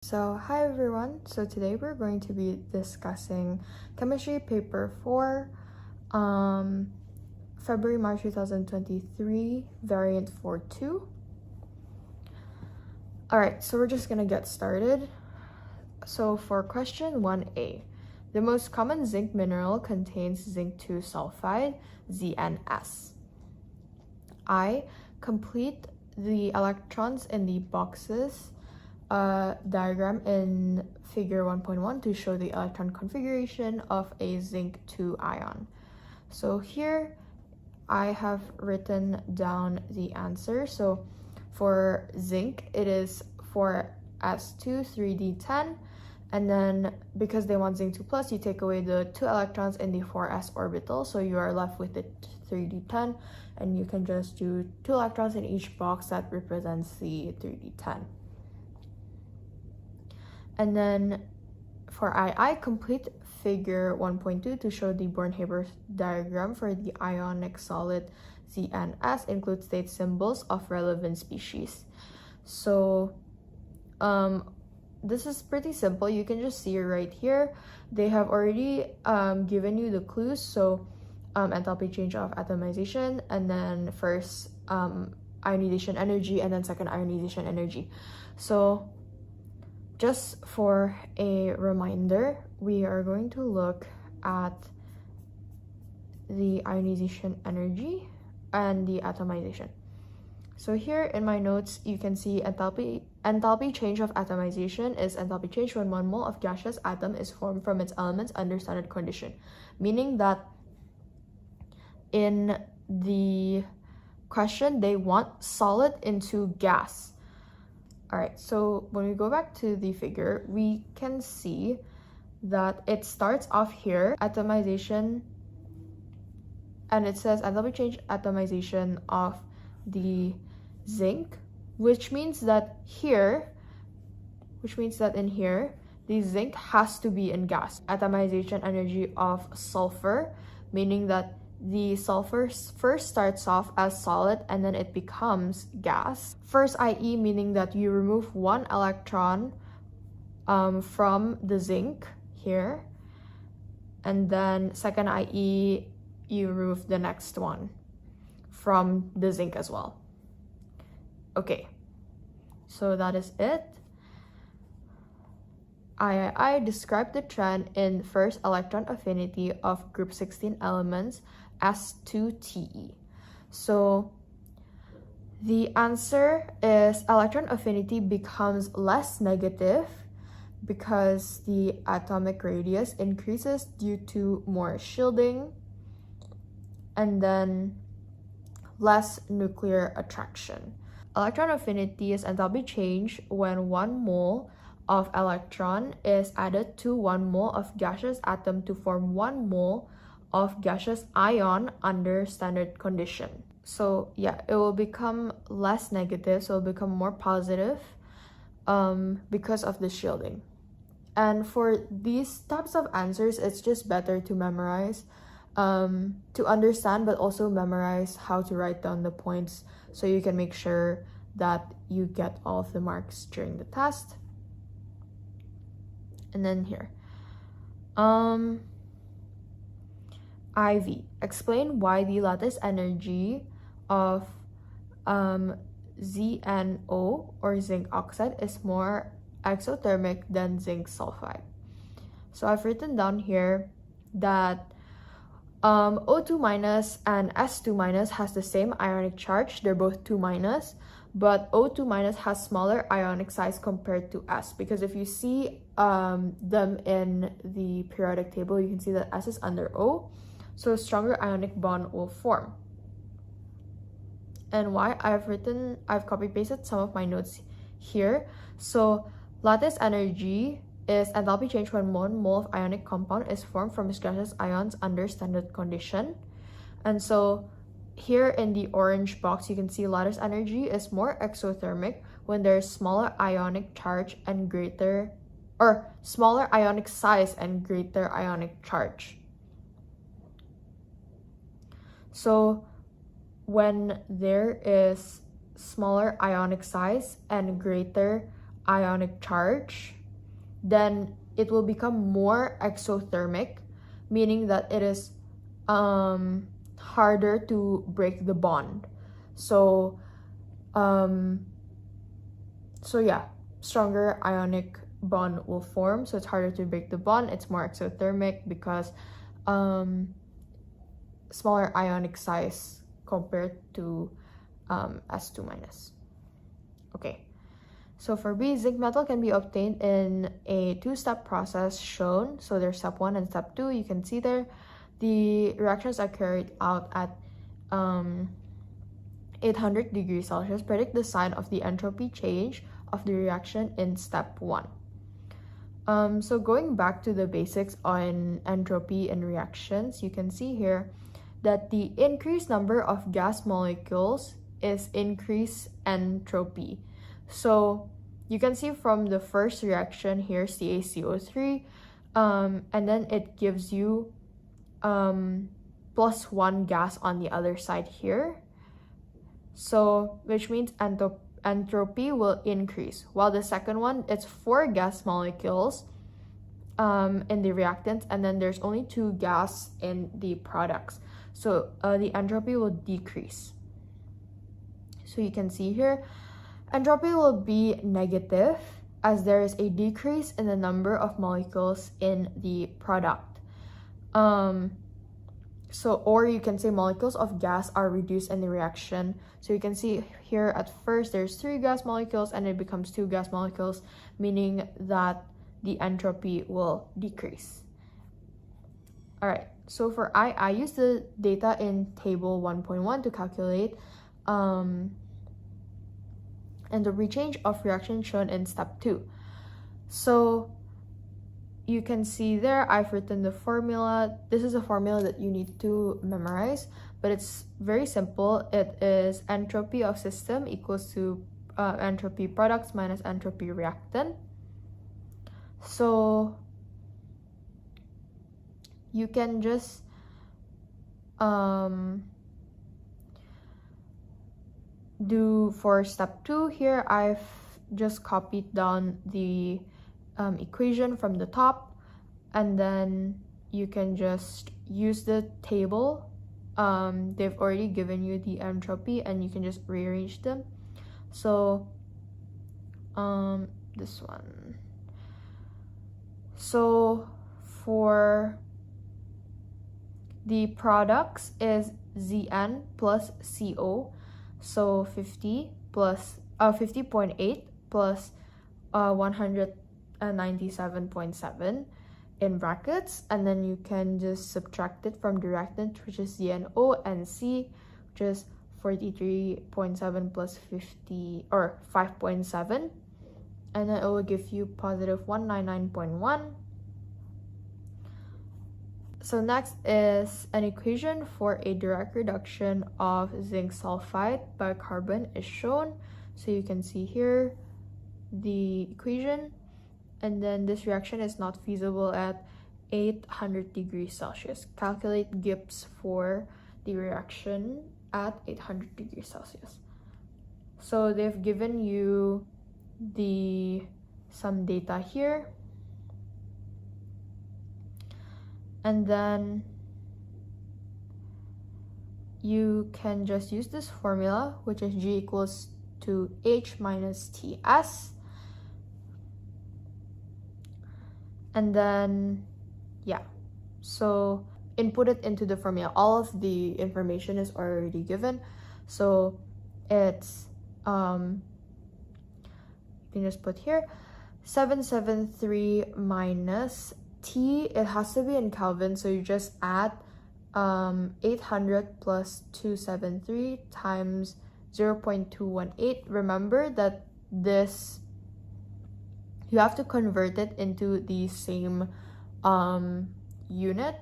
So hi everyone, so today we're going to be discussing chemistry paper 4, February-March 2023, variant 4.2. Alright, so we're just gonna get started. So for question 1a, the most common zinc mineral contains zinc 2 sulfide, ZnS. I. Complete the electrons in the boxes diagram in figure 1.1 to show the electron configuration of a zinc 2 ion. So here I have written down the answer. So for zinc, it is 4s2 3d10, and then because they want zinc 2 plus, you take away the 2 electrons in the 4s orbital, so you are left with the 3d10, and you can just do 2 electrons in each box that represents the 3d10. And then for II, complete figure 1.2 to show the Born-Haber diagram for the ionic solid ZnS, include state symbols of relevant species. So this is pretty simple. You can just see it right here. They have already given you the clues. So enthalpy change of atomization, and then first ionization energy, and then second ionization energy. So just for a reminder, we are going to look at the ionization energy and the atomization. So here in my notes, you can see enthalpy change of atomization is enthalpy change when 1 mole of gaseous atom is formed from its elements under standard condition, meaning that in the question, they want solid into gas. Alright, so when we go back to the figure, we can see that it starts off here, atomization, and it says enthalpy change atomization of the zinc, which means that in here, the zinc has to be in gas. Atomization energy of sulfur, meaning that the sulfur first starts off as solid and then it becomes gas. First IE, meaning that you remove 1 electron from the zinc here, and then second IE, you remove the next one from the zinc as well. Okay, so that is it. I described the trend in first electron affinity of group 16 elements S2Te. So the answer is electron affinity becomes less negative because the atomic radius increases due to more shielding, and then less nuclear attraction. Electron affinity is enthalpy change when 1 mole of electron is added to 1 mole of gaseous atom to form 1 mole of gaseous ion under standard condition. So yeah, it will become less negative, so it will become more positive because of the shielding. And for these types of answers, it's just better to memorize, to understand, but also memorize how to write down the points so you can make sure that you get all of the marks during the test. And then here, IV. Explain why the lattice energy of ZnO or zinc oxide is more exothermic than zinc sulfide. So I've written down here that O2 minus and S2 minus has the same ionic charge. They're both 2 minus, but O2 minus has smaller ionic size compared to S, because if you see them in the periodic table, you can see that S is under O, so a stronger ionic bond will form. And why? I've copy-pasted some of my notes here. So lattice energy is enthalpy change when 1 mole of ionic compound is formed from its gaseous ions under standard condition. And so here in the orange box, you can see lattice energy is more exothermic when there's smaller ionic charge and greater, or smaller ionic size and greater ionic charge. So when there is smaller ionic size and greater ionic charge, then it will become more exothermic, meaning that it is harder to break the bond. So yeah, stronger ionic bond will form, so it's harder to break the bond. It's more exothermic because smaller ionic size compared to S2 minus. Okay, so for B, zinc metal can be obtained in a two-step process shown. So there's step 1 and step 2. You can see there the reactions are carried out at 800 degrees Celsius. Predict the sign of the entropy change of the reaction in step 1. So going back to the basics on entropy in reactions, you can see here that the increased number of gas molecules is increased entropy. So you can see from the first reaction here, CaCO3, and then it gives you plus 1 gas on the other side here. So which means entropy will increase, while the second one, it's 4 gas molecules in the reactants, and then there's only 2 gas in the products. So the entropy will decrease. So you can see here, entropy will be negative as there is a decrease in the number of molecules in the product. Or you can say molecules of gas are reduced in the reaction. So you can see here at first there's 3 gas molecules and it becomes 2 gas molecules, meaning that the entropy will decrease. All right, so for I use the data in table 1.1 to calculate entropy change of reaction shown in step 2. So you can see there I've written the formula. This is a formula that you need to memorize, but it's very simple. It is entropy of system equals to entropy products minus entropy reactant. So you can just do for step 2 here. I've just copied down the equation from the top, and then you can just use the table. They've already given you the entropy and you can just rearrange them. So this one. So for the products is Zn plus Co, so 50 plus 50.8 plus 197.7 in brackets, and then you can just subtract it from the reactant, which is ZnO, and C, which is 43.7 plus 50 or 5.7, and then it will give you positive 199.1. So next is an equation for a direct reduction of zinc sulfide by carbon is shown. So you can see here the equation, and then this reaction is not feasible at 800 degrees Celsius. Calculate Gibbs for the reaction at 800 degrees Celsius. So they've given you some data here, and then you can just use this formula, which is G equals to H minus TS. And then, yeah, so input it into the formula. All of the information is already given. So it's, you can just put here, 773 minus T, it has to be in Kelvin, so you just add 800 plus 273 times 0.218. Remember that this, you have to convert it into the same unit.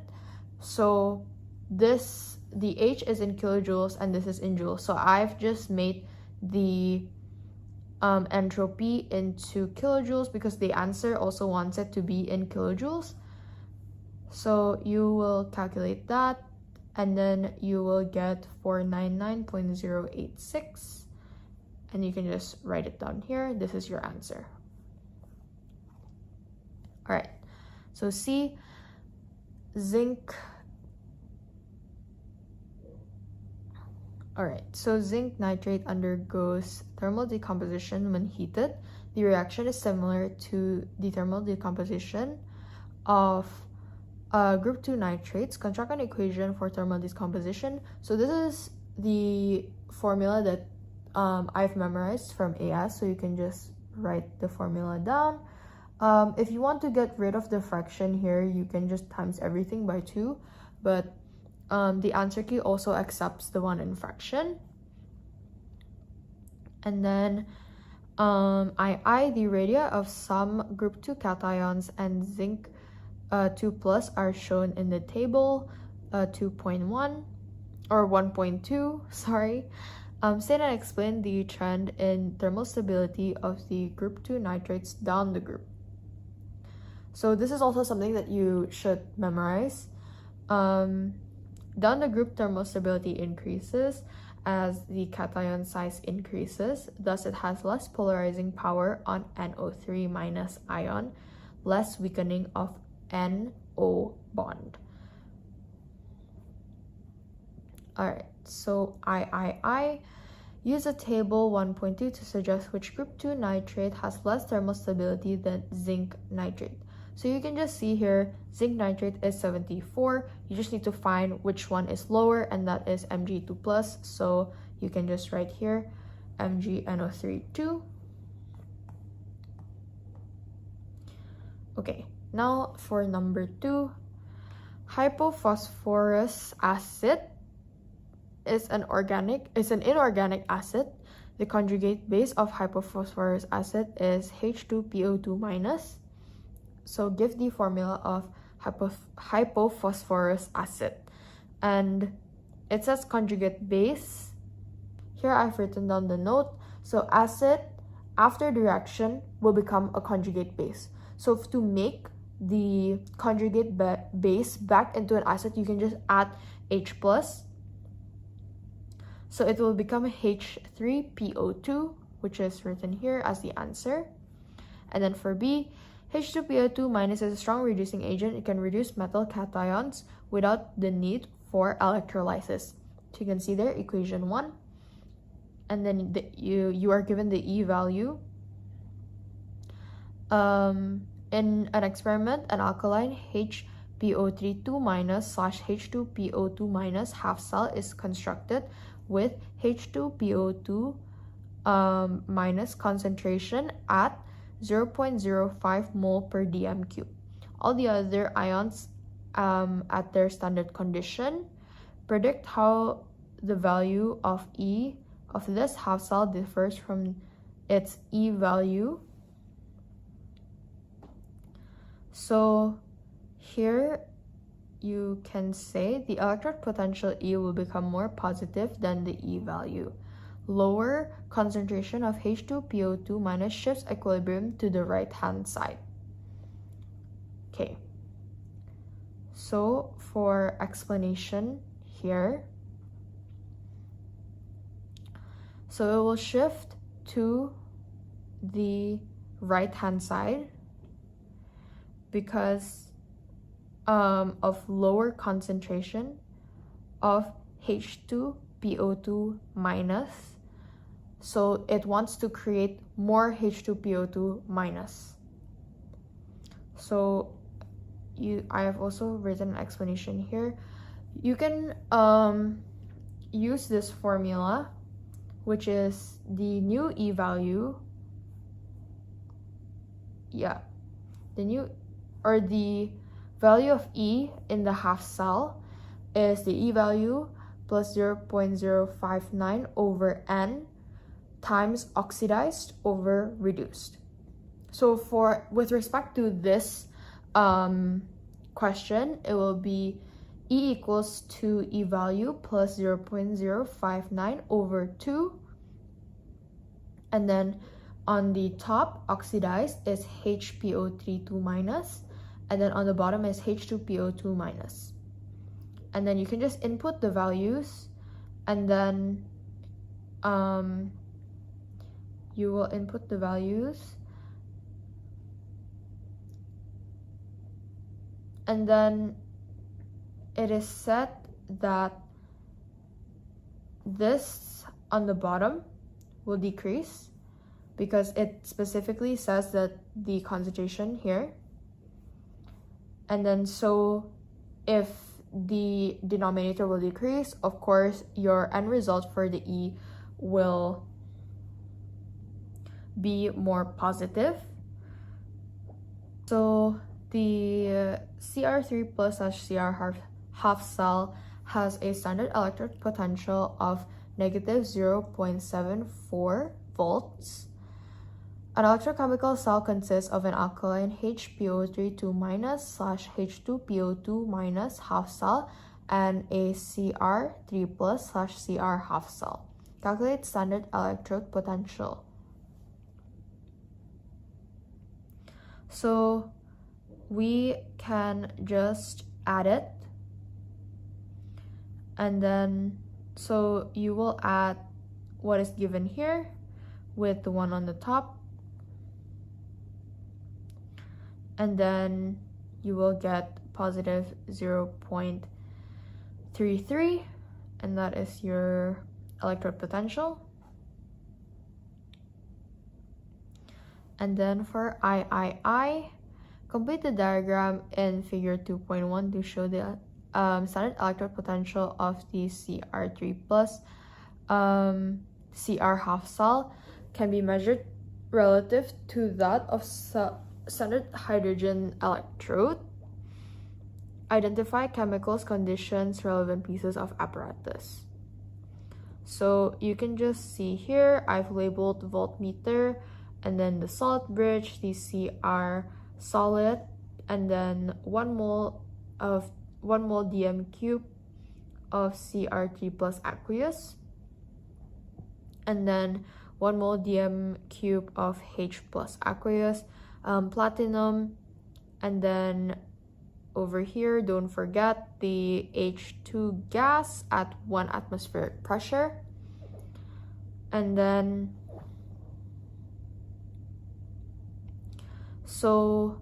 So this, the H is in kilojoules and this is in joules. So I've just made the entropy into kilojoules because the answer also wants it to be in kilojoules. So you will calculate that, and then you will get 499.086, and you can just write it down here. This is your answer. All right, so C, zinc. All right, so zinc nitrate undergoes thermal decomposition when heated. The reaction is similar to the thermal decomposition of group 2 nitrates. Construct an equation for thermal decomposition. So this is the formula that I've memorized from AS, so you can just write the formula down. If you want to get rid of the fraction here, you can just times everything by 2, but the answer key also accepts the one in fraction. And then II, the radii of some group 2 cations and zinc 2 plus are shown in the table 2.1 or 1.2, sorry. State and explain the trend in thermal stability of the group 2 nitrates down the group. So this is also something that you should memorize. Down the group, thermal stability increases as the cation size increases. Thus, it has less polarizing power on NO3 minus ion, less weakening of NO bond. Alright, so III. Use a table 1.2 to suggest which group 2 nitrate has less thermal stability than zinc nitrate. So you can just see here, zinc nitrate is 74. You just need to find which one is lower, and that is Mg2+. So you can just write here, MgNO3 2. Okay, now for number 2, hypophosphorus acid is an inorganic acid. The conjugate base of hypophosphorus acid is H2PO2 minus. So give the formula of hypophosphorus acid. And it says conjugate base. Here I've written down the note. So acid, after the reaction, will become a conjugate base. So to make the conjugate base back into an acid, you can just add H+. So it will become H3PO2, which is written here as the answer. And then for B, H2PO2 minus is a strong reducing agent. It can reduce metal cations without the need for electrolysis. So you can see there, equation 1. And then you are given the E value. In an experiment, an alkaline HPO32 minus / H2PO2 minus half cell is constructed with H2PO2 minus concentration at 0.05 mole per dm cube. All the other ions at their standard condition. Predict how the value of E of this half cell differs from its E value. So here you can say the electrode potential E will become more positive than the E value. Lower concentration of H2PO2 minus shifts equilibrium to the right-hand side. Okay. So for explanation here, so it will shift to the right-hand side because of lower concentration of H2PO2 minus. So it wants to create more H2PO2 minus. So I have also written an explanation here. You can use this formula, which is the new E value. Yeah, the value of E in the half cell is the E value plus 0.059 over N times oxidized over reduced. So with respect to this question, it will be E equals to E value plus 0.059 over 2. And then on the top, oxidized is HPO32 minus. And then on the bottom is H2PO2 minus. And then you can just input the values, and then you will input the values, And then it is said that this on the bottom will decrease because it specifically says that the concentration here. And then so if the denominator will decrease, of course, your end result for the E will be more positive. So the Cr3 plus Cr half cell has a standard electrode potential of negative 0.74 volts. An electrochemical cell consists of an alkaline HPO3 2- / H2PO2- half cell and a Cr3 plus / Cr half cell. Calculate standard electrode potential. So we can just add it, and then so you will add what is given here with the one on the top, and then you will get positive 0.33, and that is your electrode potential. And then for III, complete the diagram in figure 2.1 to show the standard electrode potential of the Cr3 plus Cr half cell can be measured relative to that of standard hydrogen electrode. Identify chemicals, conditions, relevant pieces of apparatus. So you can just see here, I've labeled voltmeter, and then the salt bridge, the Cr solid, and then 1 mole dm cube of Cr3 plus aqueous, and then 1 mole dm cube of H plus aqueous, platinum, and then over here, don't forget the H2 gas at 1 atmospheric pressure, and then so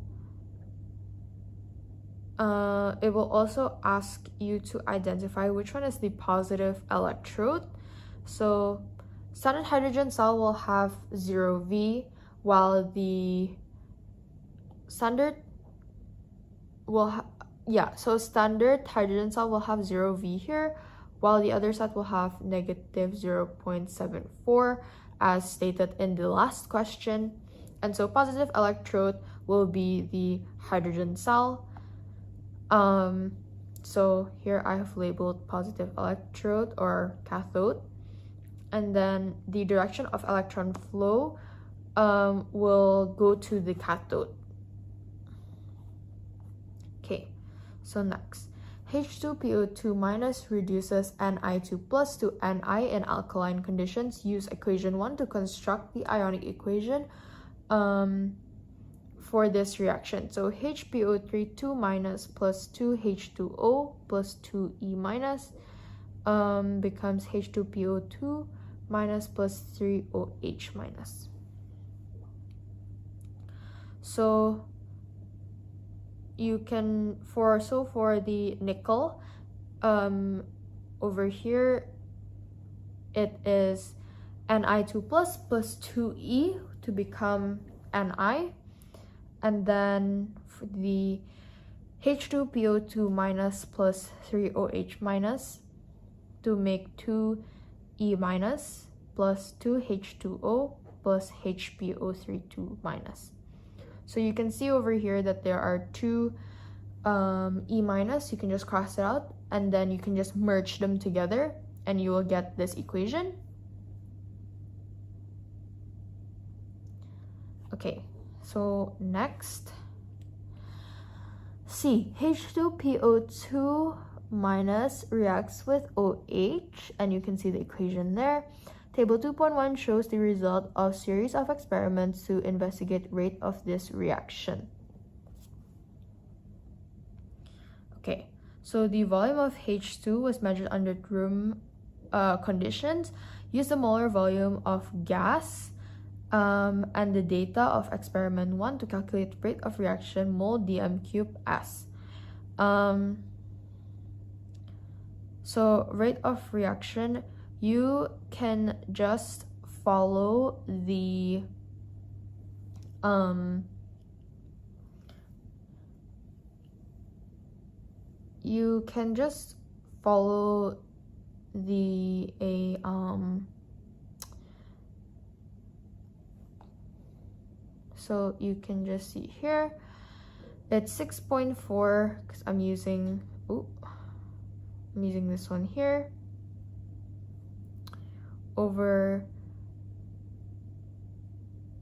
it will also ask you to identify which one is the positive electrode. So standard hydrogen cell will have 0V, while the standard standard hydrogen cell will have 0V here, while the other set will have negative 0.74 as stated in the last question. And so positive electrode will be the hydrogen cell. So here I have labeled positive electrode or cathode. And then the direction of electron flow will go to the cathode. Okay, so next. H2PO2- reduces Ni2 plus to Ni in alkaline conditions. Use equation 1 to construct the ionic equation for this reaction. So HPO3 2- plus 2H2O plus 2E- becomes H2PO2- plus 3OH-. So you can for the nickel, over here it is Ni2 plus 2E to become Ni, and then for the H2PO2- plus 3OH- to make 2E- plus 2H2O plus HPO3 2-. So you can see over here that there are two E-. You can just cross it out, and then you can just merge them together, and you will get this equation. Okay, so next, C, H2PO2- reacts with OH, and you can see the equation there. Table 2.1 shows the result of series of experiments to investigate rate of this reaction. Okay, so the volume of H2 was measured under room conditions. Use the molar volume of gas and the data of experiment 1 to calculate rate of reaction mole dm cube S. So rate of reaction, you can just follow the so you can just see here, it's 6.4 because I'm using this one here, over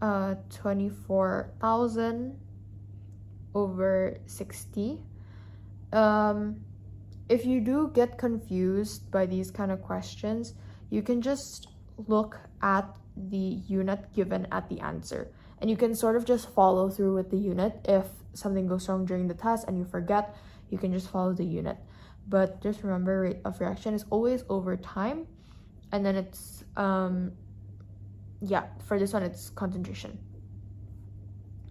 24,000 over 60. If you do get confused by these kind of questions, you can just look at the unit given at the answer, and you can sort of just follow through with the unit. If something goes wrong during the test and you forget, you can just follow the unit. But just remember, rate of reaction is always over time, and then it's for this one it's concentration.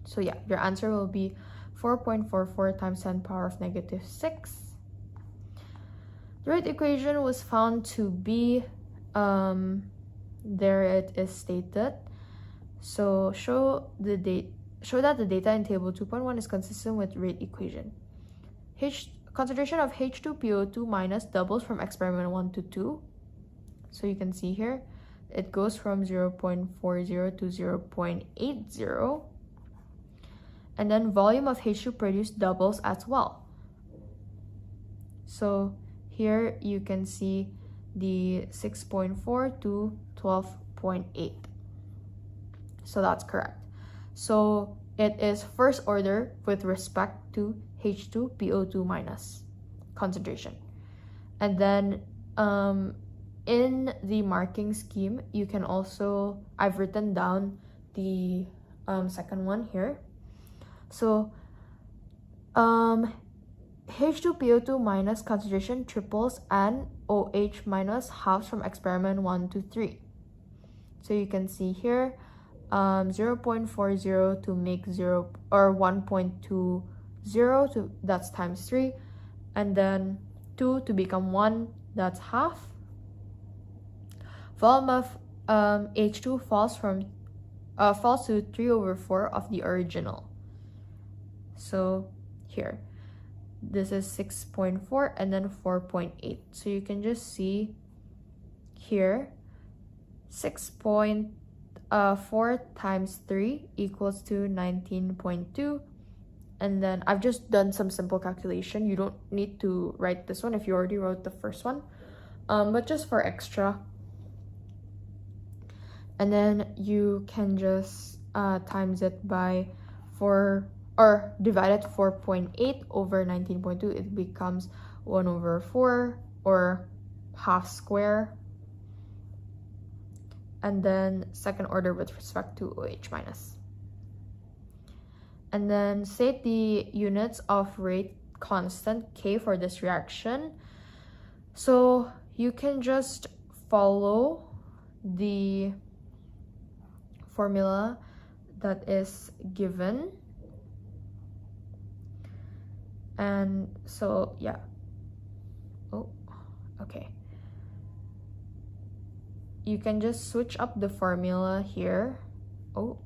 So yeah, your answer will be 4.44 times 10 power of negative 6. The right equation was found to be, there it is stated. So show that the data in table 2.1 is consistent with rate equation. Concentration of H2PO2 minus doubles from experiment 1 to 2. So you can see here, it goes from 0.40 to 0.80. And then volume of H2 produced doubles as well. So here you can see the 6.4 to 12.8. So that's correct. So it is first order with respect to H2PO2 minus concentration. And then in the marking scheme, you can also, I've written down the second one here. So H2PO2 minus concentration triples and OH minus halves from experiment 1 to 3. So you can see here, 0.40 to make 0 or 1.20 to, that's times 3, and then 2 to become 1, that's half. Volume of H2 falls to 3/4 of the original. So here, this is 6.4 and then 4.8. So you can just see here, 6.4 times 3 equals to 19.2. And then I've just done some simple calculation. You don't need to write this one if you already wrote the first one. But just for extra. And then you can just times it by 4, or divide it 4.8 over 19.2. It becomes 1/4 or half square. And then second order with respect to OH minus. And then state the units of rate constant K for this reaction. So you can just follow the formula that is given. And so yeah. Okay. You can just switch up the formula here. You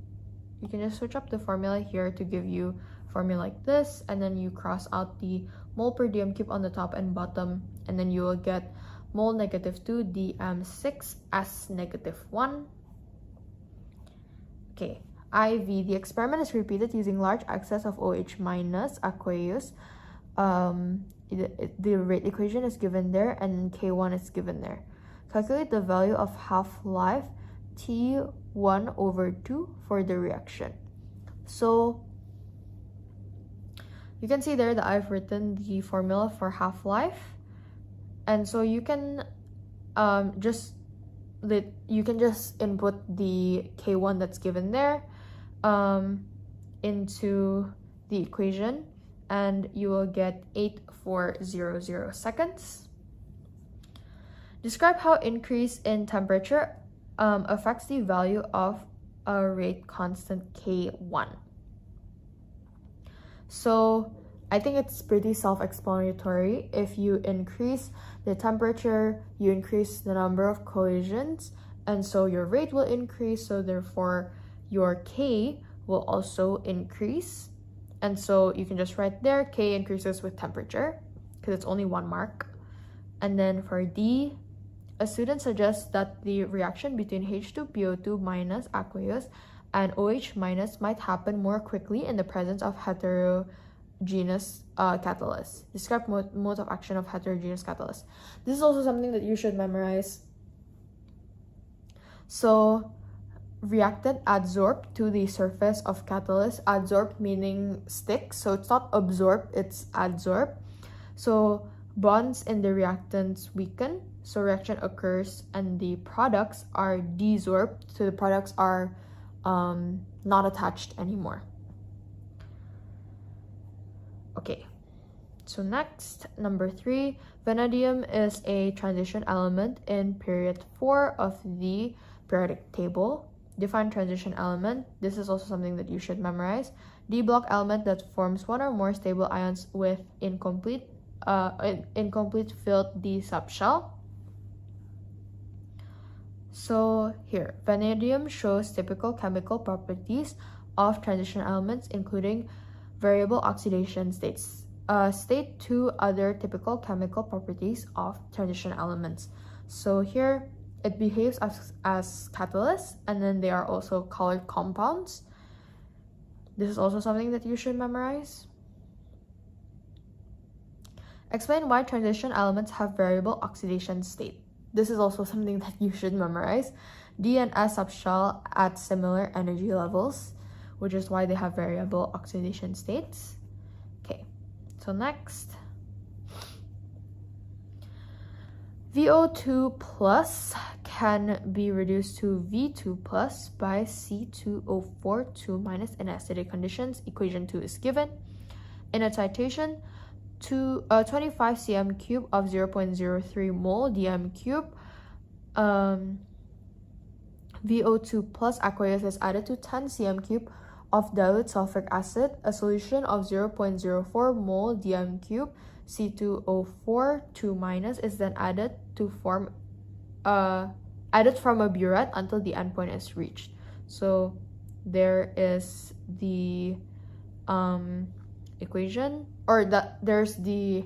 can just switch up the formula here to give you formula like this, and then you cross out the mole per dm cube on the top and bottom, and then you will get mole -2 dm6 s -1. Okay, IV. The experiment is repeated using large excess of OH minus aqueous. The rate equation is given there, and K1 is given there. Calculate the value of half-life T1/2 for the reaction. So you can see there that I've written the formula for half-life, and so you can just input the K1 that's given there into the equation, and you will get 8,400 seconds. Describe how increase in temperature affects the value of a rate constant K1. So I think it's pretty self-explanatory. If you increase the temperature, you increase the number of collisions, and so your rate will increase, so therefore your K will also increase. And so you can just write there, K increases with temperature, because it's only 1 mark. And then for D, a student suggests that the reaction between H2PO2 minus aqueous and OH minus might happen more quickly in the presence of heterogeneous catalysts. Describe mode of action of heterogeneous catalysts. This is also something that you should memorize. So, reactant adsorbed to the surface of catalyst. Adsorbed meaning stick, so it's not absorbed, it's adsorbed. So bonds in the reactants weaken, so reaction occurs, and the products are desorbed, so the products are not attached anymore. Okay, so next, number 3, vanadium is a transition element in period 4 of the periodic table. Define transition element. This is also something that you should memorize. D block element that forms one or more stable ions with incomplete filled D subshell. So here, vanadium shows typical chemical properties of transition elements, including variable oxidation states. State 2 other typical chemical properties of transition elements. So here, it behaves as catalysts, and then they are also colored compounds. This is also something that you should memorize. Explain why transition elements have variable oxidation state. This is also something that you should memorize. D and S subshell at similar energy levels, which is why they have variable oxidation states. Okay, so next. VO2 plus can be reduced to V2 plus by C2O4 2 minus in acidic conditions. Equation 2 is given. In a titration, 25 cm cube of 0.03 mole dm cube, VO2 plus aqueous is added to 10 cm cube of dilute sulfuric acid. A solution of 0.04 mole dm cube C2O4 2 minus is then added to form added from a burette until the endpoint is reached. So there is the equation, or there's the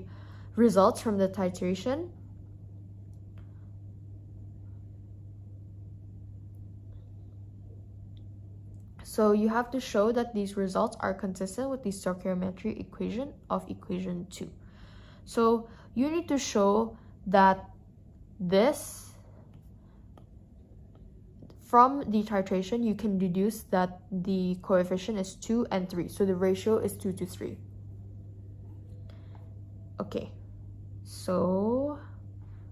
results from the titration. So you have to show that these results are consistent with the stoichiometry equation of equation 2. So you need to show that this, from the titration, you can deduce that the coefficient is 2 and 3. So the ratio is 2 to 3. Okay, so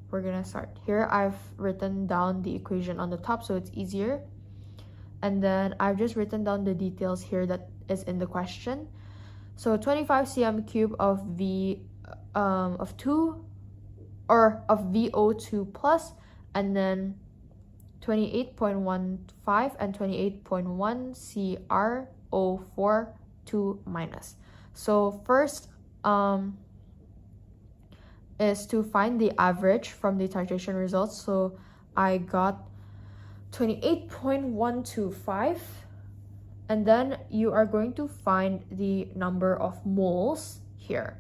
we're gonna start. Here I've written down the equation on the top so it's easier. And then I've just written down the details here that is in the question. So 25 cm cube of VO2 plus, and then 28.15 and 28.1 CrO4 2 minus. So first is to find the average from the titration results. So I got 28.125, and then you are going to find the number of moles here.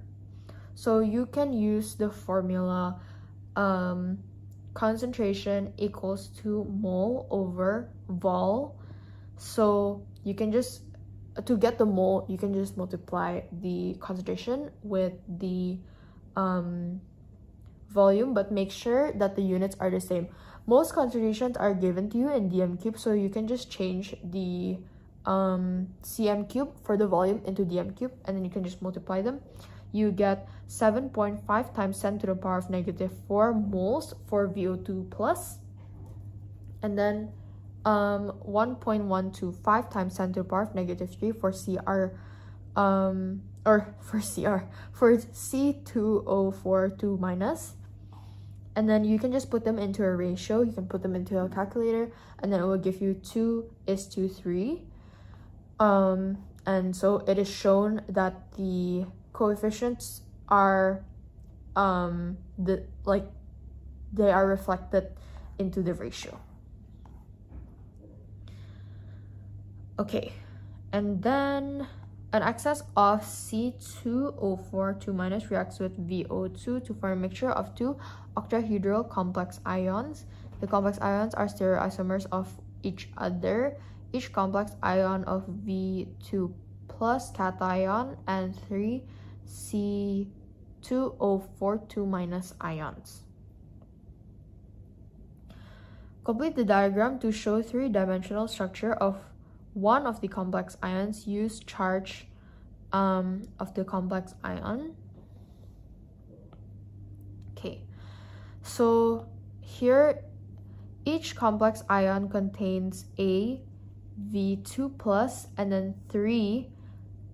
So you can use the formula concentration equals to mole over vol. So you can just, to get the mole, you can just multiply the concentration with the volume, but make sure that the units are the same. Most concentrations are given to you in dm cube, so you can just change the cm cube for the volume into dm cube, and then you can just multiply them. You get 7.5 times 10 to the power of negative 4 moles for VO2 plus, and then 1.125 times 10 to the power of negative 3 for C2O4 2 minus. And then you can just put them into a ratio. You can put them into a calculator, and then it will give you 2:3. And so it is shown that the coefficients are they are reflected into the ratio. Okay, and then an excess of C2O4 2- reacts with VO2 to form a mixture of two octahedral complex ions. The complex ions are stereoisomers of each other. Each complex ion of V2 plus cation and 3 C2O4 2- ions. Complete the diagram to show three-dimensional structure of one of the complex ions. Use charge of the complex ion. Okay, so here each complex ion contains a V2 plus and then 3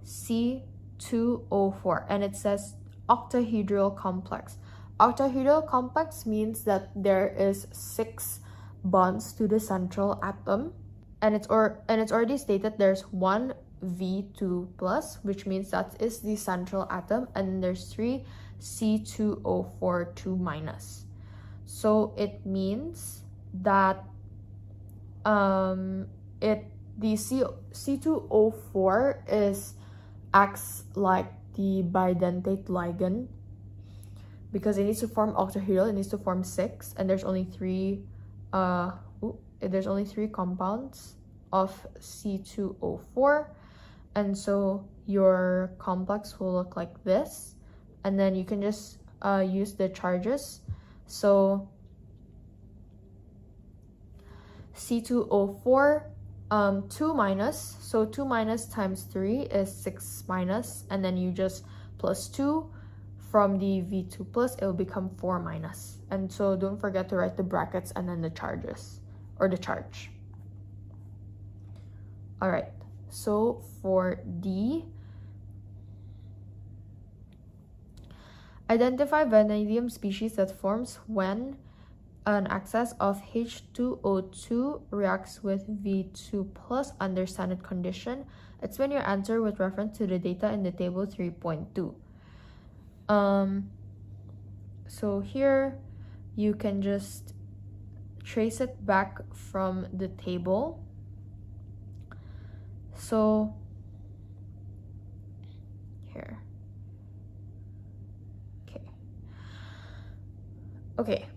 C2O4, and it says octahedral complex. Octahedral complex means that there is 6 bonds to the central atom, and it's already stated there's one V2 plus, which means that is the central atom, and there's 3 C2O4 2-. So it means that the C2O4 acts like the bidentate ligand, because it needs to form octahedral, it needs to form 6, and there's only 3 compounds of C2O4, and so your complex will look like this. And then you can just use the charges. So C2O4 2-, so 2- times 3 is 6-, and then you just plus 2 from the V2 plus, it will become 4-. And so don't forget to write the brackets and then the charges, or the charge. All right, so for D, identify vanadium species that forms when an excess of H2O2 reacts with V2 plus under standard condition. Explain your answer with reference to the data in the table 3.2. So here you can just trace it back from the table. So here. Okay.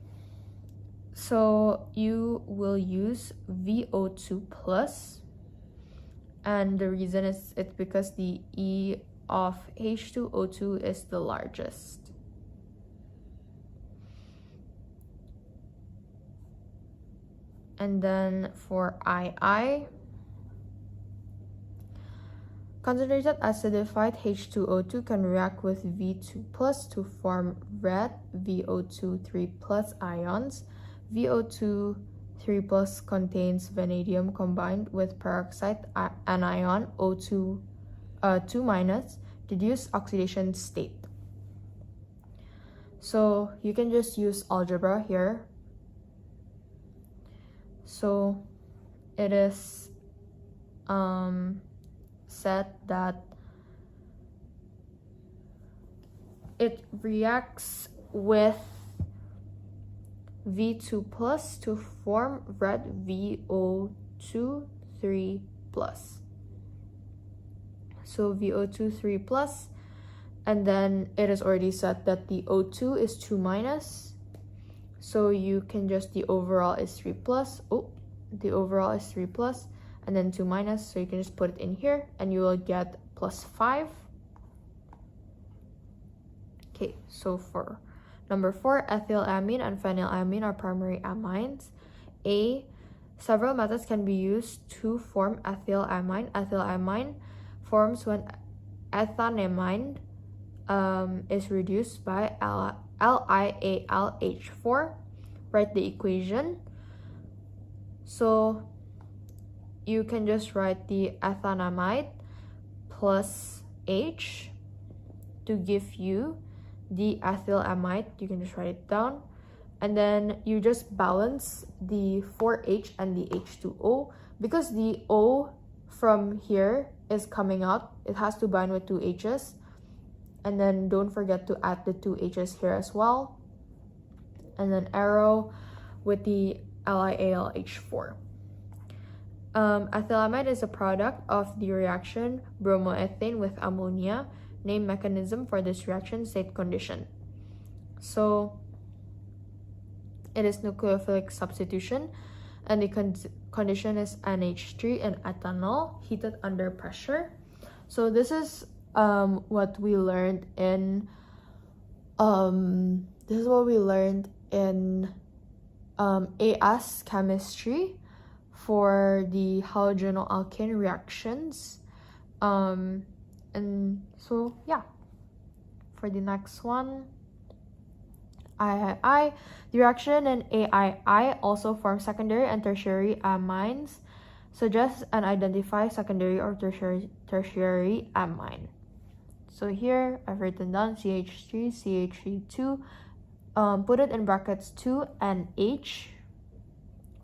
So you will use VO2 plus, and the reason is it's because the E of H2O2 is the largest. And then for II, concentrated acidified H2O2 can react with V2 plus to form red VO2 3+ ions. VO2 3+ contains vanadium combined with peroxide anion O2 2-, reduced oxidation state. So you can just use algebra here. So it is said that it reacts with V2 plus to form red VO2 3+. So VO2 3+, and then it is already said that the O2 is 2-, so you can just, the overall is 3+. The overall is 3+, and then 2-, so you can just put it in here and you will get +5. Okay, so for number 4, ethylamine and phenylamine are primary amines. A, several methods can be used to form ethylamine. Ethylamine forms when ethanamine is reduced by LiAlH4. Write the equation. So you can just write the ethanamide plus H to give you the ethylamide. You can just write it down, and then you just balance the 4H and the H2O, because the O from here is coming out. It has to bind with 2 H's, And then don't forget to add the 2 H's here as well. And then arrow with the LiAlH4. Ethylamide is a product of the reaction bromoethane with ammonia. Name mechanism for this reaction, state condition. So it is nucleophilic substitution, and the condition is NH3 and ethanol heated under pressure. So this is what we learned in AS chemistry for the halogenoalkane reactions. And so yeah, for the next one, III, the reaction in AII also forms secondary and tertiary amines. Suggest and identify secondary or tertiary amine. So here I've written down CH3, CH32, put it in brackets 2 and H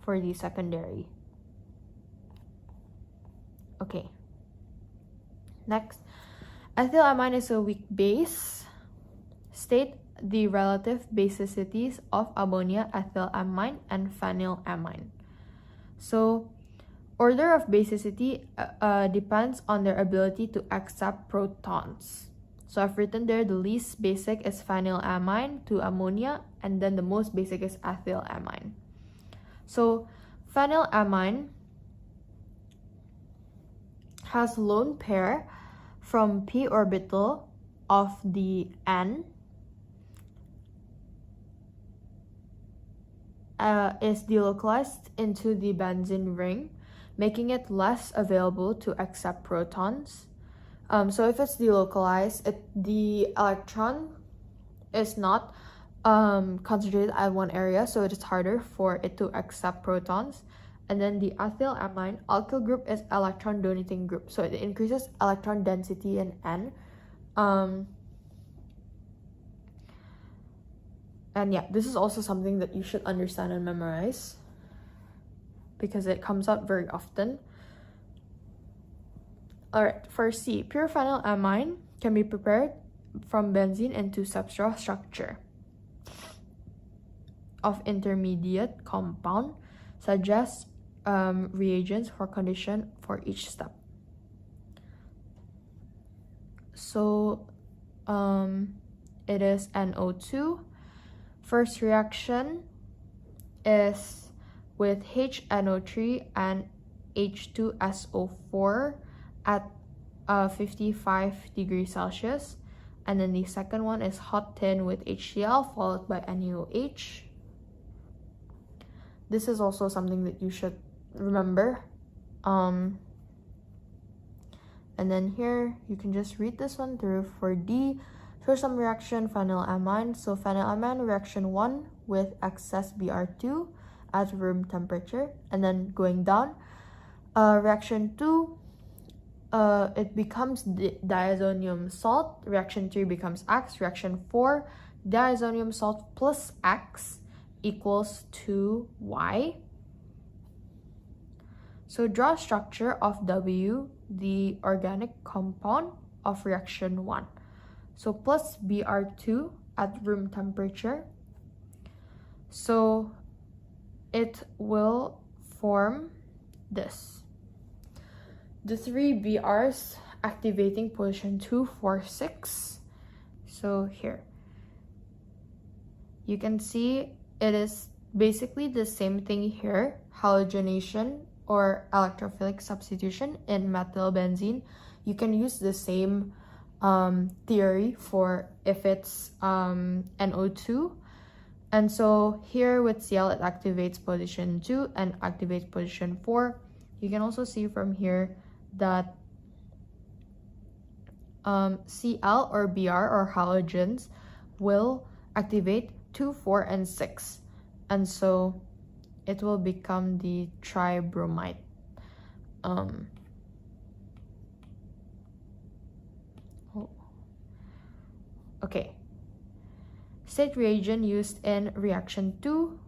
for the secondary. Okay. Next, ethylamine is a weak base. State the relative basicities of ammonia ethylamine and phenylamine. So order of basicity depends on their ability to accept protons. So I've written there the least basic is phenylamine to ammonia, and then the most basic is ethylamine. So phenylamine has lone pair from p orbital of the N is delocalized into the benzene ring, making it less available to accept protons. So if it's delocalized, the electron is not concentrated at one area, so it is harder for it to accept protons. And then the ethylamine alkyl group is electron donating group, so it increases electron density in N. And yeah, this is also something that you should understand and memorize because it comes up very often. Alright, for C, pure phenylamine can be prepared from benzene into substrate structure of intermediate compound. Suggest reagents for condition for each step. So it is NO2. First reaction is with HNO3 and H2SO4 at 55 degrees Celsius. And then the second one is hot tin with HCl followed by NaOH. This is also something that you should remember. And then here you can just read this one through. For D, show some reaction phenylamine. So phenylamine reaction 1 with excess Br2 at room temperature, and then going down, reaction 2, it becomes diazonium salt. Reaction 3 becomes X. Reaction 4, diazonium salt plus X equals 2Y. So draw structure of W, the organic compound of reaction 1. So plus Br2 at room temperature. So it will form this. The 3 BRs activating position 2, 4, 6. So here, you can see it is basically the same thing here, halogenation or electrophilic substitution in methylbenzene. You can use the same theory for if it's NO2. And so here with Cl, it activates position 2 and activates position 4. You can also see from here that Cl or Br or halogens will activate 2, 4, and 6. And so it will become the tribromide. Okay. State reagent used in reaction 2.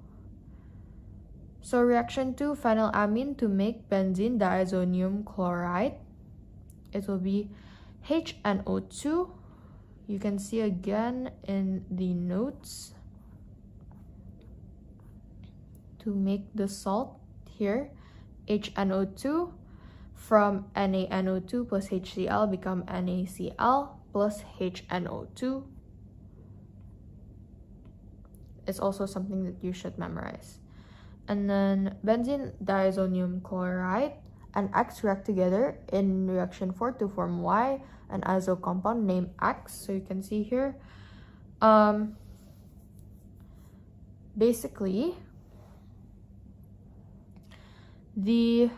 So reaction 2, phenylamine to make benzene diazonium chloride. It will be HNO2 you can see again in the notes to make the salt here, HNO2 from NaNO2 plus HCl become NaCl plus HNO2. It's also something that you should memorize. And then benzene diazonium chloride and X react together in reaction 4 to form Y, an azo compound named X. So you can see here, basically the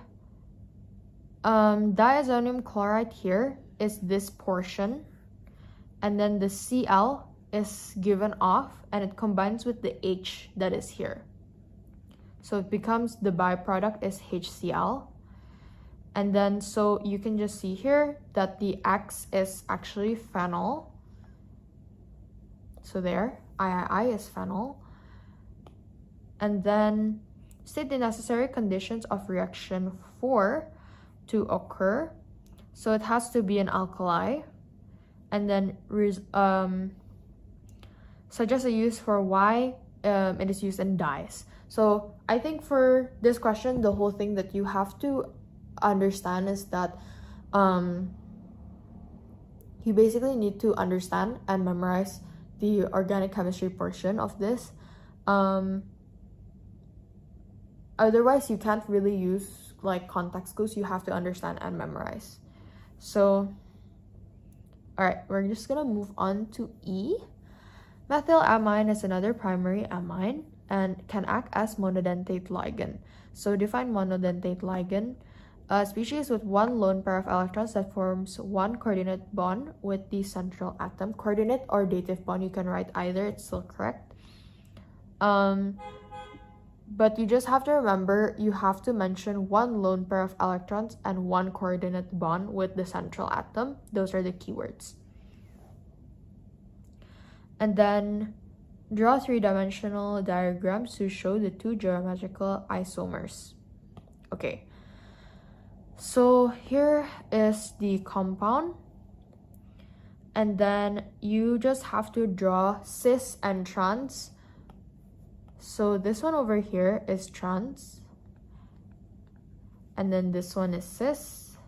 diazonium chloride here is this portion, and then the Cl is given off and it combines with the H that is here. So it becomes, the byproduct is HCl. And then so you can just see here that the X is actually phenol. So there, III is phenol. And then state the necessary conditions of reaction 4 to occur. So it has to be an alkali. And then suggest a use for why it is used in dyes. So I think for this question, the whole thing that you have to understand is that you basically need to understand and memorize the organic chemistry portion of this. Otherwise, you can't really use like context clues. You have to understand and memorize. So, all right, we're just gonna move on to E. Methylamine is another primary amine and can act as monodentate ligand. So define monodentate ligand. A species with one lone pair of electrons that forms one coordinate bond with the central atom. Coordinate or dative bond, you can write either, it's still correct. But you just have to remember, you have to mention one lone pair of electrons and one coordinate bond with the central atom. Those are the keywords. And then draw three-dimensional diagrams to show the two geometrical isomers. Okay, so here is the compound. And then you just have to draw cis and trans. So this one over here is trans. And then this one is cis.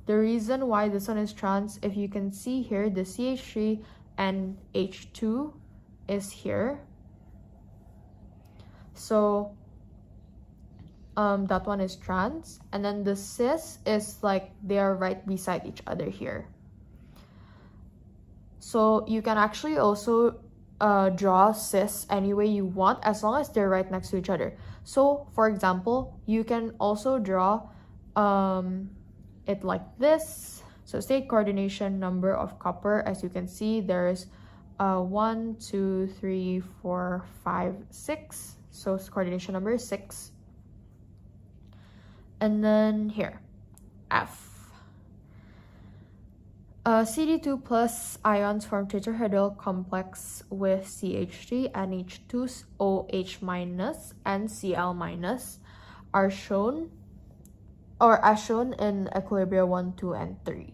The reason why this one is trans, if you can see here, the CH3 and H2 is here. So that one is trans. And then the cis is like they are right beside each other here. So you can actually also draw cis any way you want as long as they're right next to each other. So for example, you can also draw it like this. So state coordination number of copper. As you can see, there's 1, 2, 3, 4, 5, 6. So coordination number is 6. And then here, F. CD2 plus ions form tetrahedral complex with CH3, NH2, OH minus, and Cl minus are shown, or as shown in equilibria 1, 2, and 3.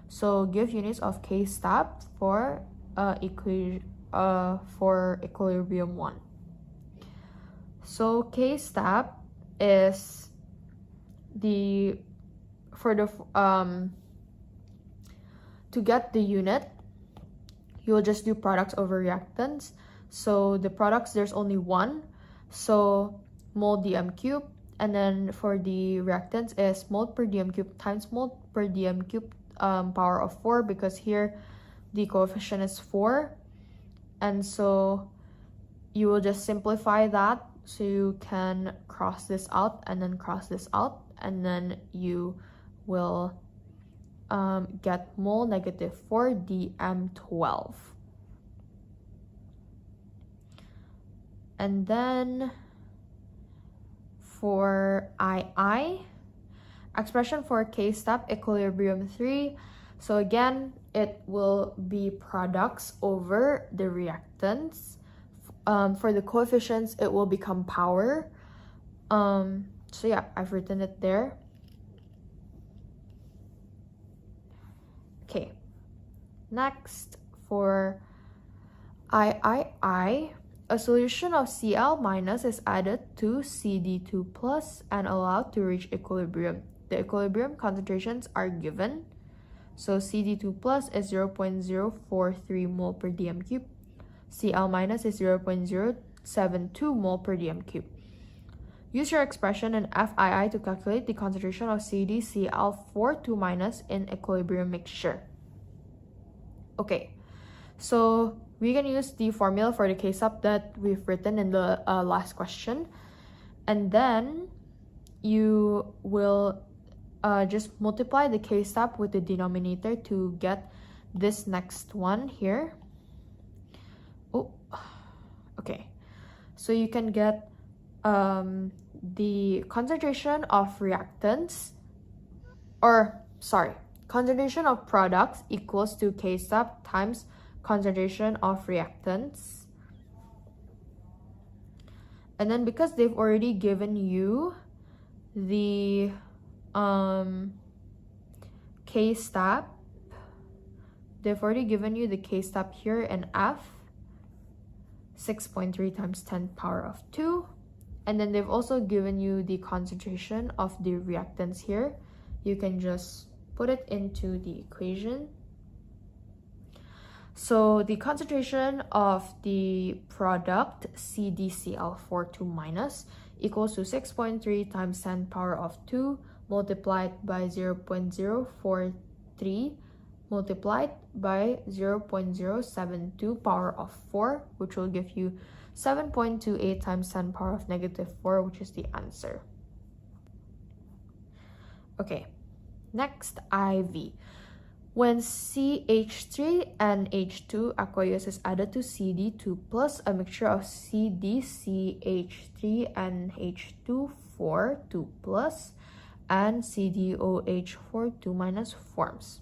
So give units of K stab for equilibrium 1. So K stab is to get the unit, you'll just do products over reactants. So the products, there's only one, so mole dm cubed. And then for the reactants is mole per dm cubed times mole per dm cubed power of 4, because here the coefficient is 4. And so you will just simplify that, so you can cross this out and then cross this out, and then you will get mole negative 4 dm12. And then for II, expression for K step equilibrium 3. So again, it will be products over the reactants. For the coefficients, it will become power. So yeah, I've written it there. Okay, Next, for III, a solution of Cl- is added to CD2+ and allowed to reach equilibrium. The equilibrium concentrations are given. So CD2+ is 0.043 mole per dm cube. Cl- is 0.072 mole per dm cube. Use your expression in FII to calculate the concentration of CdCl42- in equilibrium mixture. Okay, so we can use the formula for the K-sub that we've written in the last question. And then you will just multiply the K-sub with the denominator to get this next one here. Oh, okay. So you can get the concentration of reactants, concentration of products equals to K-sub times concentration of reactants. And then because they've already given you the K-sub, they've already given you the K-sub here in F, 6.3 times 10 power of 2. And then they've also given you the concentration of the reactants here. You can just put it into the equation. So the concentration of the product CdCl42- equals to 6.3 times 10 power of 2 multiplied by 0.043 multiplied by 0.072 power of 4, which will give you 7.28 times 10 power of -4, which is the answer. Okay, next IV. When CH3 and H2 aqueous is added to CD2+, a mixture of CdCH3 and H242+ and CdOH42- forms.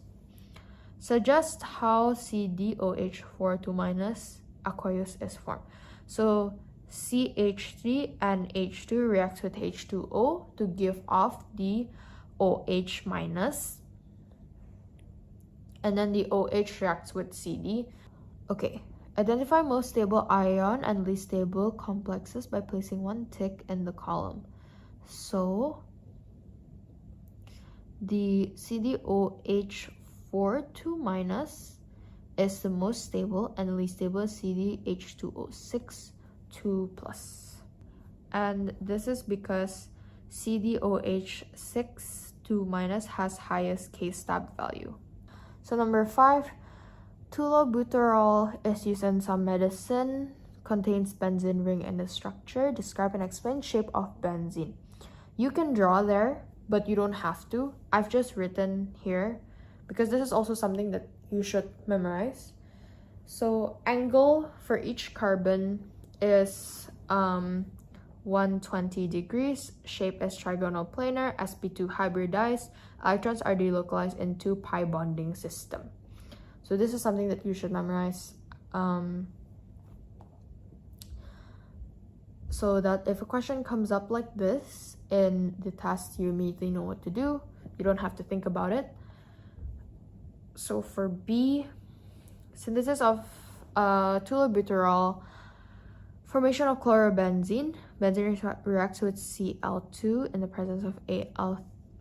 Suggest how CdOH42- aqueous is formed. So CH3 and H2 reacts with H2O to give off the OH-, and then the OH reacts with CD. Okay, identify most stable ion and least stable complexes by placing one tick in the column. So the CdOH42- is the most stable, and the least stable is CdH2O6 2+. And this is because CdOH6 2- has highest K-sub value. So number 5, tolbuterol is used in some medicine, contains benzene ring in the structure. Describe and explain shape of benzene. You can draw there, but you don't have to. I've just written here because this is also something that you should memorize. So angle for each carbon is 120 degrees. Shape is trigonal planar. sp2 hybridized. Electrons are delocalized into pi bonding system. So this is something that you should memorize. So that if a question comes up like this in the test, you immediately know what to do. You don't have to think about it. So for B, synthesis of tolbuterol, formation of chlorobenzene. Benzene reacts with Cl2 in the presence of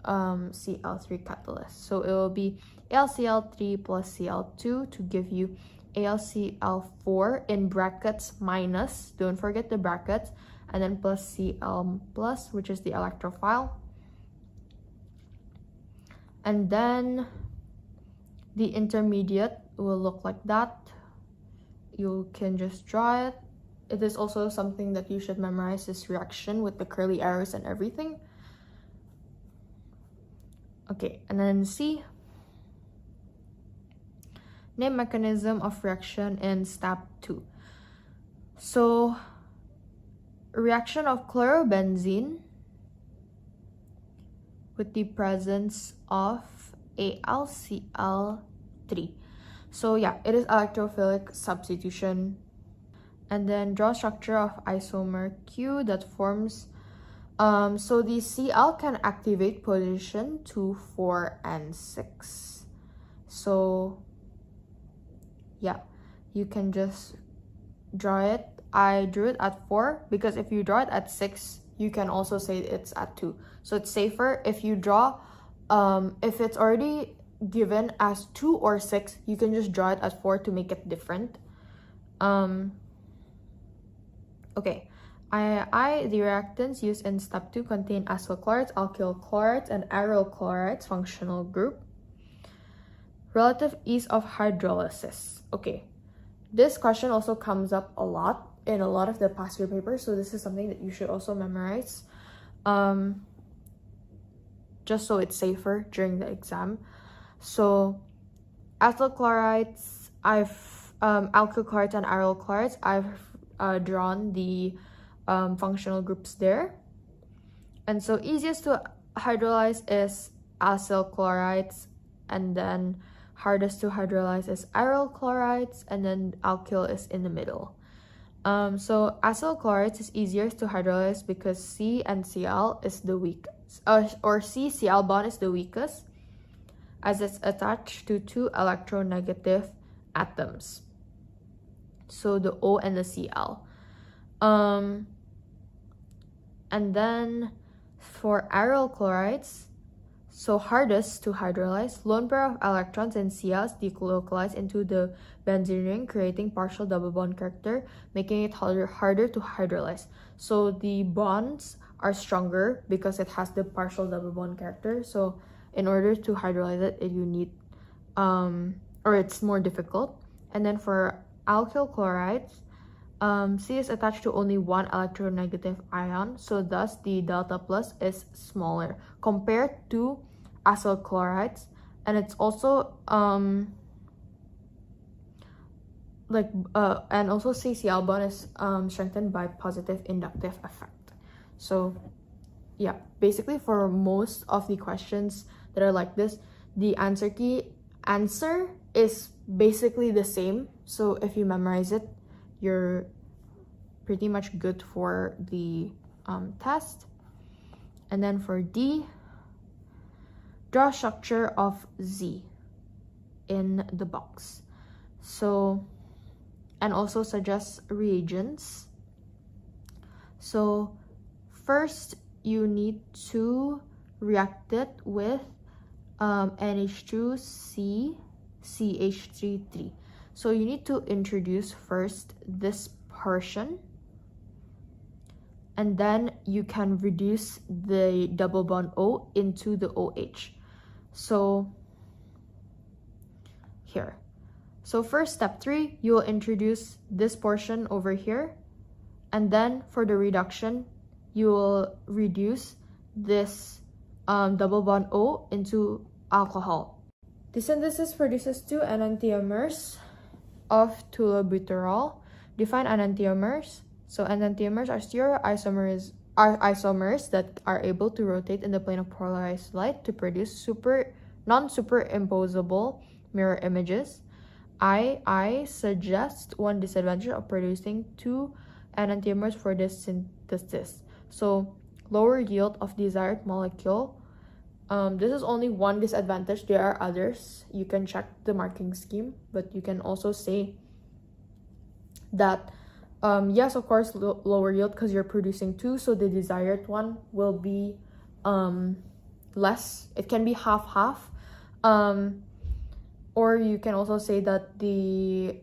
Cl3 catalyst. So it will be AlCl3 plus Cl2 to give you AlCl4 in brackets minus, don't forget the brackets, and then plus Cl plus, which is the electrophile. And then the intermediate will look like that. You can just draw it. It is also something that you should memorize, this reaction with the curly arrows and everything. Okay, and then C. Name mechanism of reaction in step 2. So, reaction of chlorobenzene with the presence of AlCl3. So yeah, it is electrophilic substitution. And then draw structure of isomer Q that forms. So the Cl can activate position 2, 4, and 6. So yeah, you can just draw it. I drew it at 4 because if you draw it at 6, you can also say it's at 2. So it's safer if you draw, if it's already given as 2 or 6, you can just draw it at 4 to make it different. Okay, the reactants used in step 2 contain acyl chlorides, alkyl chlorides, and aryl chlorides functional group. Relative ease of hydrolysis. Okay, this question also comes up a lot in a lot of the past year papers, so this is something that you should also memorize, just so it's safer during the exam. So acyl chlorides, alkyl chlorides and aryl chlorides, I've drawn the functional groups there. And so easiest to hydrolyze is acyl chlorides, and then hardest to hydrolyze is aryl chlorides, and then alkyl is in the middle. So acyl chlorides is easier to hydrolyze because C and Cl is the weakest, or C-Cl bond is the weakest, as it's attached to 2 electronegative atoms. So the O and the Cl. And then for aryl chlorides, so hardest to hydrolyze, lone pair of electrons in Cl delocalize into the benzene ring, creating partial double bond character, making it harder to hydrolyze. So the bonds are stronger because it has the partial double bond character. So in order to hydrolyze it, you need, or it's more difficult. And then for alkyl chlorides, C is attached to only 1 electronegative ion, so thus the delta plus is smaller compared to acyl chlorides, and it's also and also CCl bond is strengthened by positive inductive effect. So yeah, basically for most of the questions that are like this, the answer is basically the same. So if you memorize it, you're pretty much good for the test. And then for D, draw structure of Z in the box. So, and also suggest reagents. So first you need to react it with NH2C CH3 So you need to introduce first this portion, and then you can reduce the double bond O into the OH. So here. So first, step 3, you will introduce this portion over here, and then for the reduction, you will reduce this double bond O into alcohol. The synthesis produces 2 enantiomers of tolbuterol. Define enantiomers. So enantiomers are stereoisomers that are able to rotate in the plane of polarized light to produce non-superimposable mirror images. I suggest one disadvantage of producing 2 enantiomers for this synthesis. So lower yield of desired molecule. This is only one disadvantage. There are others. You can check the marking scheme, but you can also say that yes, of course, lower yield because you're producing 2, so the desired one will be less. It can be half-half. Or you can also say that the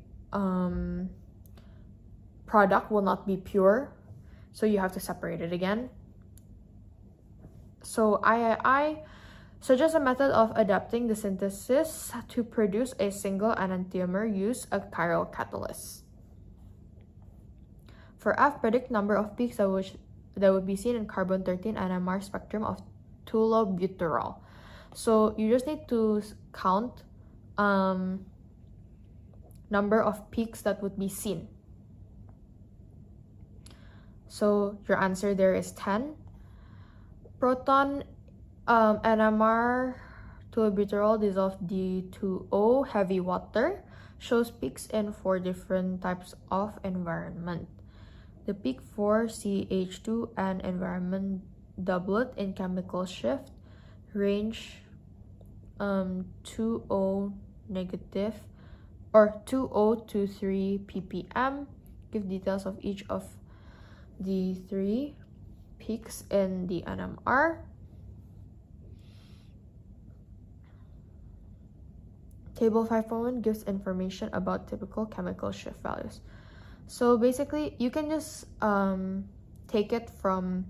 product will not be pure, so you have to separate it again. So I suggest a method of adapting the synthesis to produce a single enantiomer. Use a chiral catalyst. For F, predict number of peaks that would be seen in carbon-13 NMR spectrum of tolbuterol. So you just need to count number of peaks that would be seen. So your answer there is 10. Proton NMR tolbuterol dissolved D2O heavy water shows peaks in 4 different types of environment. The peak for CH2 and environment doublet in chemical shift range 2O negative or 2023 ppm. Give details of each of the 3 peaks in the NMR. Table 5.1 gives information about typical chemical shift values. So basically, you can just take it from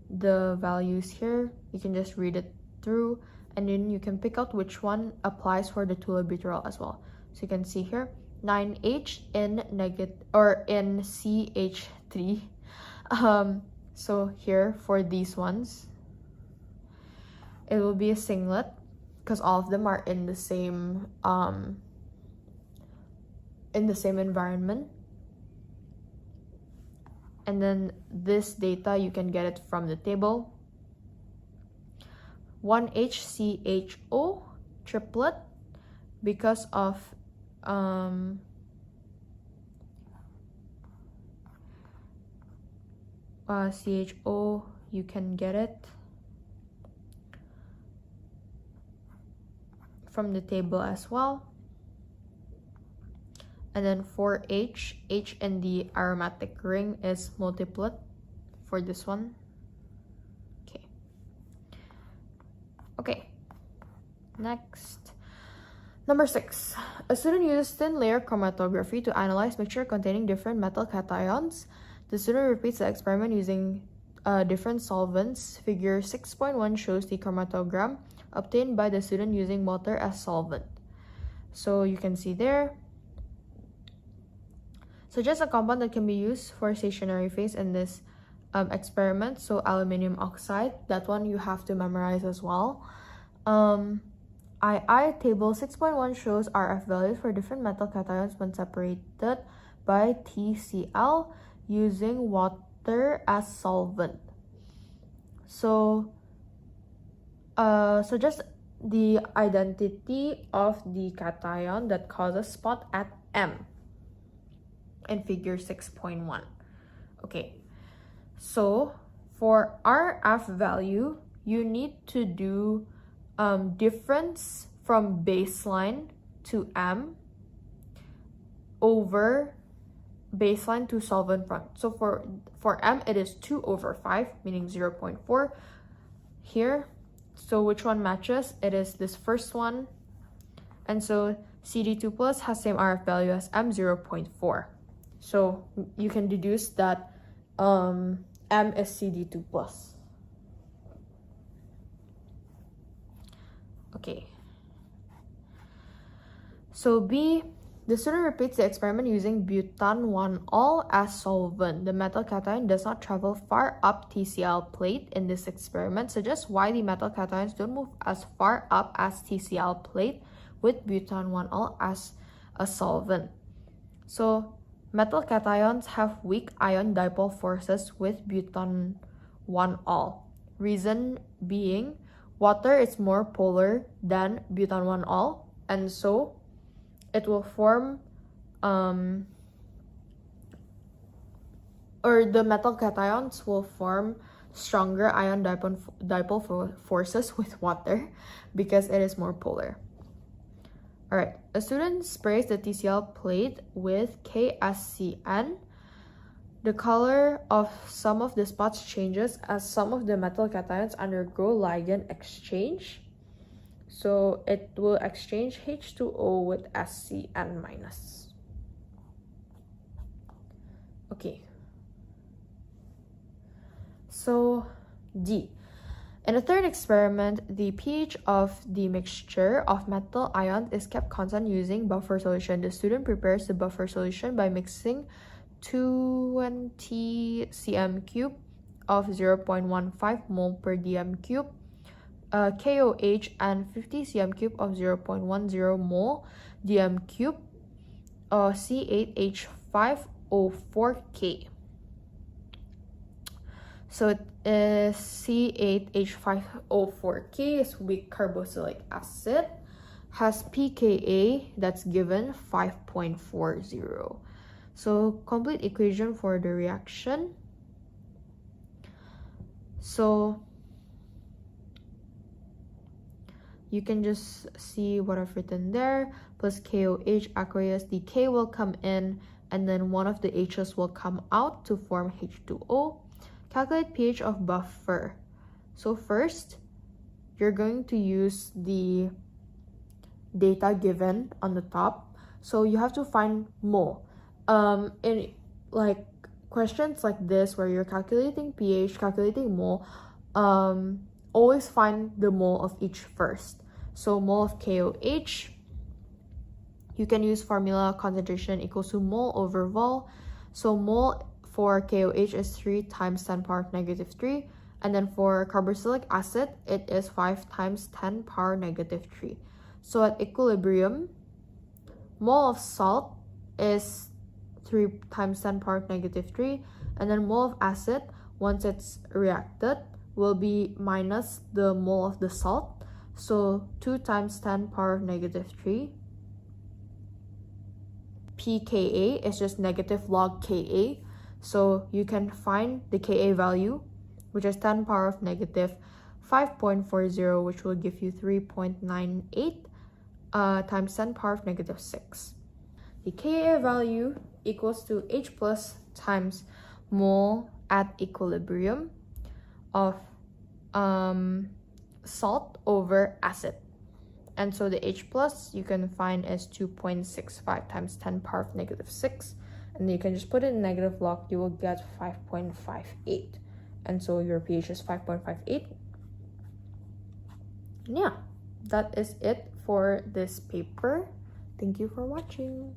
the values here. You can just read it through, and then you can pick out which one applies for the tolubuterol as well. So you can see here 9H in in CH3. So here for these ones, it will be a singlet because all of them are in the same environment. And then this data, you can get it from the table. 1HCHO triplet because of CHO, you can get it from the table as well. And then for H in the aromatic ring is multiplet for this one. Okay. Next. Number 6. A student uses thin layer chromatography to analyze mixture containing different metal cations. The student repeats the experiment using different solvents. Figure 6.1 shows the chromatogram obtained by the student using water as solvent. So you can see there. Suggest a compound that can be used for stationary phase in this experiment. So aluminum oxide, that one you have to memorize as well. Table 6.1 shows RF values for different metal cations when separated by TCl using water as solvent. So suggest the identity of the cation that causes spot at M in figure 6.1. Okay, so for RF value, you need to do difference from baseline to M over baseline to solvent front. So for M, it is 2/5, meaning 0.4 here. So which one matches? It is this first one. And so CD2 plus has same RF value as M, 0.4. So you can deduce that M is CD2 plus. Okay. So B, the student repeats the experiment using butan 1-ol as solvent. The metal cation does not travel far up TCl plate in this experiment. Suggest why the metal cations don't move as far up as TCl plate with butan 1-ol as a solvent. So metal cations have weak ion dipole forces with butan 1-ol. Reason being, water is more polar than butan 1-ol, and so it will form or the metal cations will form stronger ion dipole forces with water because it is more polar. Alright, a student sprays the TCl plate with KSCN. The color of some of the spots changes as some of the metal cations undergo ligand exchange. So it will exchange H2O with SCN minus. Okay. So D. In the third experiment, the pH of the mixture of metal ions is kept constant using buffer solution. The student prepares the buffer solution by mixing 20 cm cube of 0.15 mole per dm cube, KOH, and 50 cm cube of 0.10 mole dm cube, C8H5O4K. So it is C8H5O4K is weak carboxylic acid, has pKa that's given 5.40. So complete equation for the reaction. So you can just see what I've written there, plus KOH aqueous. The K will come in, and then one of the H's will come out to form H2O. Calculate pH of buffer. So first, you're going to use the data given on the top. So you have to find mole. In like questions like this where you're calculating pH, calculating mole, always find the mole of each first. So mole of KOH, you can use formula concentration equals to mole over vol. So mole for KOH is 3 times 10 power negative 3. And then for carboxylic acid, it is 5 times 10 power negative 3. So at equilibrium, mole of salt is 3 times 10 power negative 3. And then mole of acid, once it's reacted, will be minus the mole of the salt. So 2 times 10 power negative 3. pKa is just negative log Ka. So you can find the Ka value, which is 10 power of negative 5.40, which will give you 3.98 times 10 power of negative 6. The Ka value equals to H plus times mole at equilibrium of salt over acid. And so the H plus you can find as 2.65 times 10 power of negative 6. And you can just put it in negative log, you will get 5.58. And so your pH is 5.58. Yeah, that is it for this paper. Thank you for watching.